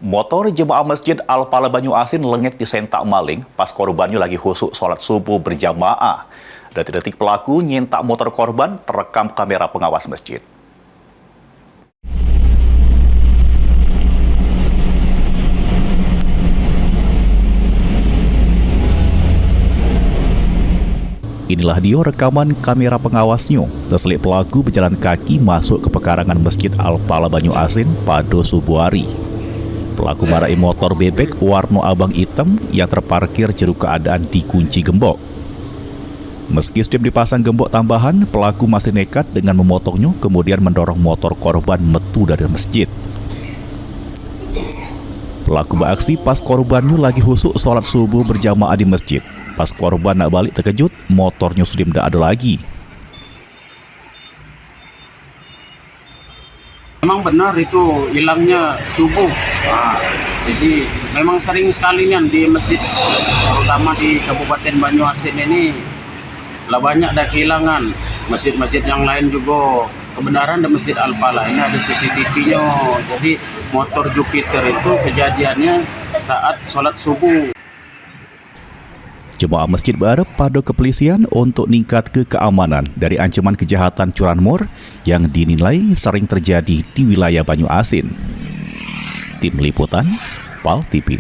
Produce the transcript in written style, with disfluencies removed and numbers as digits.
Motor jemaah Masjid Al-Falah Banyu Asin lengit disentak maling pas korbannya lagi khusuk sholat subuh berjamaah. Detik-detik pelaku nyentak motor korban terekam kamera pengawas masjid. Inilah dia rekaman kamera pengawasnya. Terselip pelaku berjalan kaki masuk ke pekarangan Masjid Al-Falah Banyu Asin pada subuh hari. Pelaku marahi motor bebek warna abang hitam yang terparkir jeruk keadaan dikunci gembok. Meski sudah dipasang gembok tambahan, pelaku masih nekat dengan memotongnya kemudian mendorong motor korban metu dari masjid. Pelaku beraksi pas korbannya lagi khusuk sholat subuh berjamaah di masjid. Pas korban nak balik terkejut, motornya sudah tidak ada lagi. Memang benar itu hilangnya subuh. Jadi memang sering sekali nih di masjid, terutama di Kabupaten Banyu Asin ini, lah banyak dah kehilangan. Masjid-masjid yang lain juga kebenaran di Masjid Al-Falah ini ada CCTV-nya. Jadi motor Jupiter itu kejadiannya saat sholat subuh. Jemaah masjid berharap pada kepolisian untuk meningkat keamanan dari ancaman kejahatan curanmor yang dinilai sering terjadi di wilayah Banyu Asin. Tim Liputan, PAL TV.